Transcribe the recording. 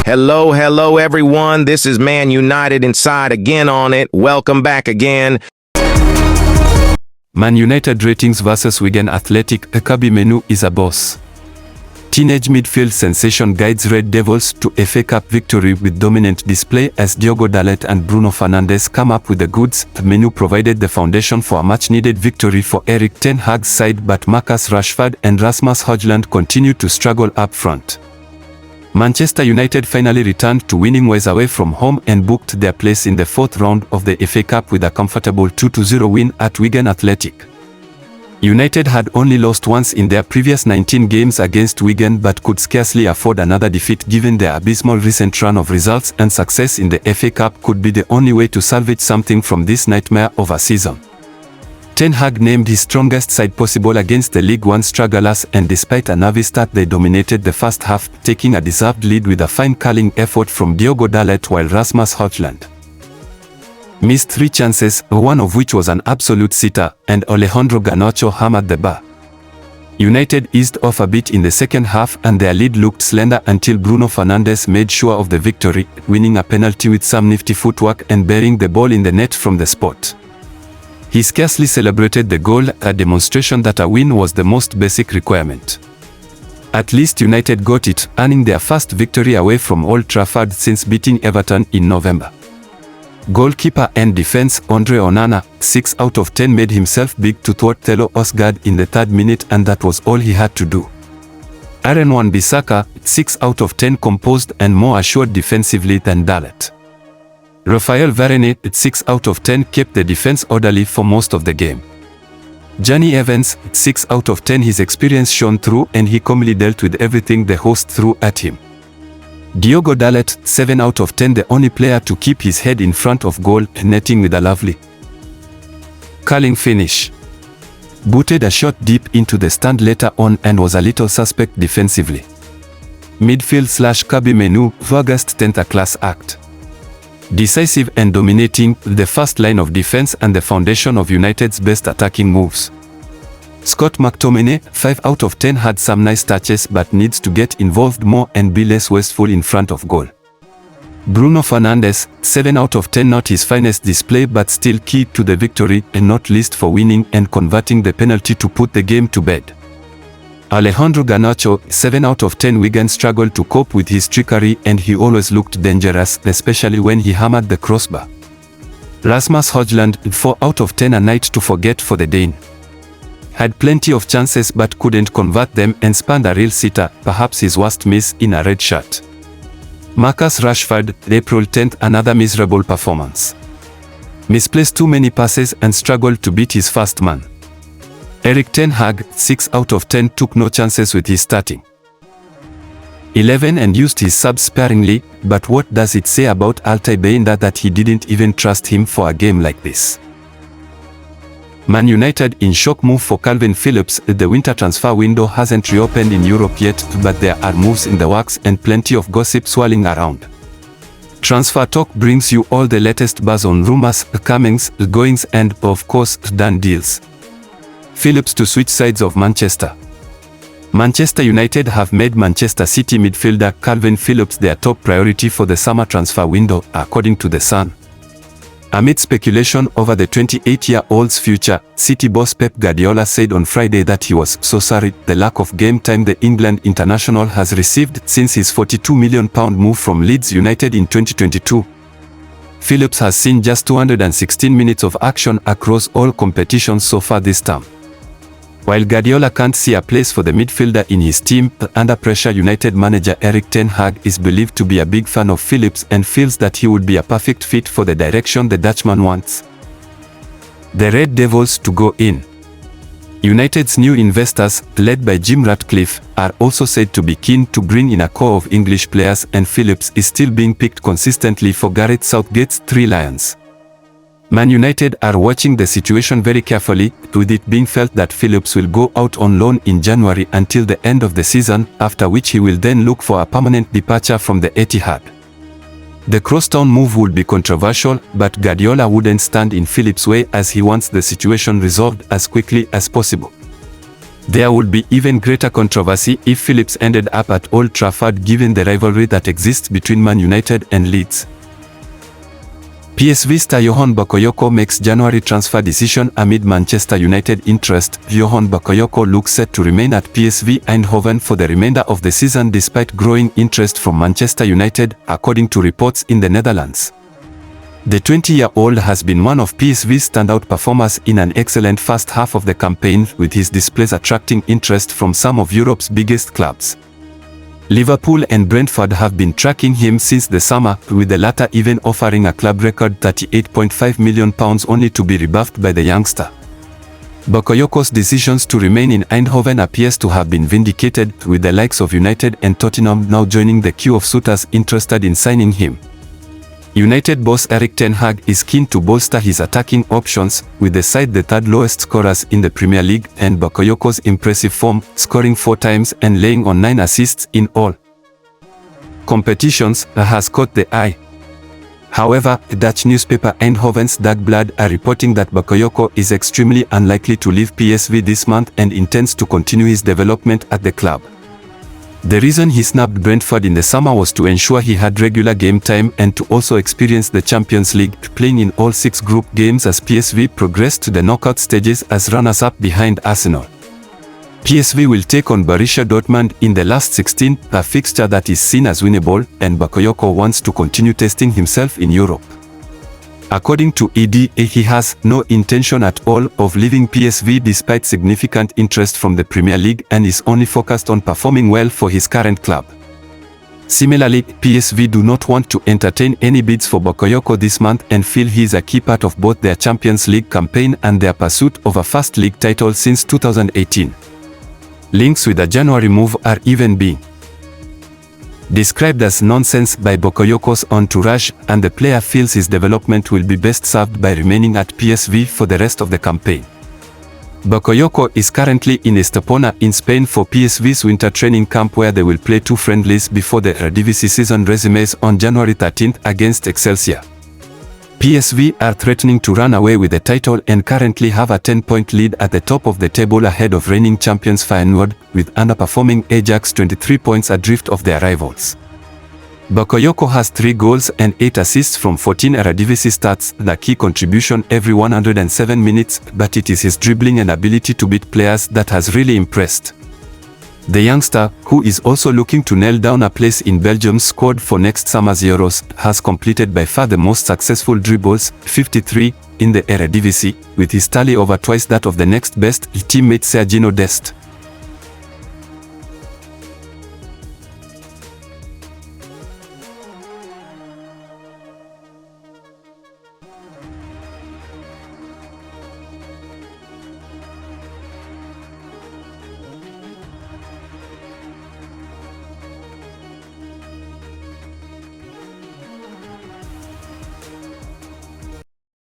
Hello everyone. This is Man United Inside again on it. Welcome back again. Man United ratings versus Wigan Athletic. KOBBIE MAINOO is a boss. Teenage midfield sensation guides Red Devils to FA Cup victory with dominant display as Diogo Dalot and Bruno Fernandes come up with the goods. MAINOO provided the foundation for a much-needed victory for Erik ten Hag's side, but Marcus Rashford and Rasmus Højlund continued to struggle up front. Manchester United finally returned to winning ways away from home and booked their place in the fourth round of the FA Cup with a comfortable 2-0 win at Wigan Athletic. United had only lost once in their previous 19 games against Wigan but could scarcely afford another defeat given their abysmal recent run of results, and success in the FA Cup could be the only way to salvage something from this nightmare of a season. Ten Hag named his strongest side possible against the League One strugglers, and despite a nervy start they dominated the first half, taking a deserved lead with a fine curling effort from Diogo Dalot while Rasmus Højlund missed 3 chances, one of which was an absolute sitter, and Alejandro Garnacho hammered the bar. United eased off a bit in the second half and their lead looked slender until Bruno Fernandes made sure of the victory, winning a penalty with some nifty footwork and burying the ball in the net from the spot. He scarcely celebrated the goal, a demonstration that a win was the most basic requirement. At least United got it, earning their first victory away from Old Trafford since beating Everton in November. Goalkeeper and defense Andre Onana, 6 out of 10, made himself big to thwart Thelo Osgaard in the 3rd minute, and that was all he had to do. Aaron Wan-Bissaka, 6 out of 10, composed and more assured defensively than Dalot. Raphael Varane, 6 out of 10, kept the defense orderly for most of the game. Johnny Evans, 6 out of 10, his experience shone through and he calmly dealt with everything the host threw at him. Diogo Dalot, 7 out of 10, the only player to keep his head in front of goal, netting with a lovely curling finish. Booted a shot deep into the stand later on and was a little suspect defensively. Midfield/KOBBIE MAINOO, August 10th, a class act. Decisive and dominating, the first line of defense and the foundation of United's best attacking moves. Scott McTominay, 5 out of 10, had some nice touches but needs to get involved more and be less wasteful in front of goal. Bruno Fernandes, 7 out of 10, not his finest display but still key to the victory, and not least for winning and converting the penalty to put the game to bed. Alejandro Garnacho, 7 out of 10, Wigan struggled to cope with his trickery and he always looked dangerous, especially when he hammered the crossbar. Rasmus Højlund, 4 out of 10, a night to forget for the Dane. Had plenty of chances but couldn't convert them and spanned a real sitter, perhaps his worst miss in a red shirt. Marcus Rashford, April 10th, another miserable performance. Misplaced too many passes and struggled to beat his first man. Erik ten Hag, 6 out of 10, took no chances with his starting 11 and used his subs sparingly, but what does it say about Altay Bayindir that he didn't even trust him for a game like this? Man United in shock move for Calvin Phillips. The winter transfer window hasn't reopened in Europe yet, but there are moves in the works and plenty of gossip swirling around. Transfer Talk brings you all the latest buzz on rumors, comings, goings and, of course, done deals. Phillips to switch sides of Manchester. Manchester United have made Manchester City midfielder Calvin Phillips their top priority for the summer transfer window, according to The Sun. Amid speculation over the 28-year-old's future, City boss Pep Guardiola said on Friday that he was so sorry the lack of game time the England international has received since his £42 million move from Leeds United in 2022. Phillips has seen just 216 minutes of action across all competitions so far this term. While Guardiola can't see a place for the midfielder in his team, under pressure United manager Erik ten Hag is believed to be a big fan of Phillips and feels that he would be a perfect fit for the direction the Dutchman wants the Red Devils to go in. United's new investors, led by Jim Ratcliffe, are also said to be keen to bring in a core of English players, and Phillips is still being picked consistently for Gareth Southgate's 3 Lions. Man United are watching the situation very carefully, with it being felt that Phillips will go out on loan in January until the end of the season, after which he will then look for a permanent departure from the Etihad. The crosstown move would be controversial, but Guardiola wouldn't stand in Phillips' way as he wants the situation resolved as quickly as possible. There would be even greater controversy if Phillips ended up at Old Trafford given the rivalry that exists between Man United and Leeds. PSV star Johan Bakayoko makes January transfer decision amid Manchester United interest. Johan Bakayoko looks set to remain at PSV Eindhoven for the remainder of the season despite growing interest from Manchester United, according to reports in the Netherlands. The 20-year-old has been one of PSV's standout performers in an excellent first half of the campaign, with his displays attracting interest from some of Europe's biggest clubs. Liverpool and Brentford have been tracking him since the summer, with the latter even offering a club record £38.5 million only to be rebuffed by the youngster. Bakayoko's decisions to remain in Eindhoven appears to have been vindicated, with the likes of United and Tottenham now joining the queue of suitors interested in signing him. United boss Erik ten Hag is keen to bolster his attacking options, with the side the third lowest scorers in the Premier League, and Bakayoko's impressive form, scoring 4 times and laying on 9 assists in all competitions, has caught the eye. However, Dutch newspaper Eindhoven's Dagblad are reporting that Bakayoko is extremely unlikely to leave PSV this month and intends to continue his development at the club. The reason he snubbed Brentford in the summer was to ensure he had regular game time and to also experience the Champions League, playing in all 6 group games as PSV progressed to the knockout stages as runners-up behind Arsenal. PSV will take on Borussia Dortmund in the last 16, a fixture that is seen as winnable, and Bakayoko wants to continue testing himself in Europe. According to ED, he has no intention at all of leaving PSV despite significant interest from the Premier League and is only focused on performing well for his current club. Similarly, PSV do not want to entertain any bids for Bakayoko this month and feel he is a key part of both their Champions League campaign and their pursuit of a first league title since 2018. Links with the January move are even being described as nonsense by Bakayoko's entourage, and the player feels his development will be best served by remaining at PSV for the rest of the campaign. Bakayoko is currently in Estepona in Spain for PSV's winter training camp, where they will play 2 friendlies before the Eredivisie season resumes on January 13th against Excelsior. PSV are threatening to run away with the title and currently have a 10-point lead at the top of the table ahead of reigning champions Feyenoord, with underperforming Ajax 23 points adrift of their rivals. Bakayoko has 3 goals and 8 assists from 14 Eredivisie starts, the key contribution every 107 minutes, but it is his dribbling and ability to beat players that has really impressed. The youngster, who is also looking to nail down a place in Belgium's squad for next summer's Euros, has completed by far the most successful dribbles, 53, in the Eredivisie, with his tally over twice that of the next best teammate Sergino Dest.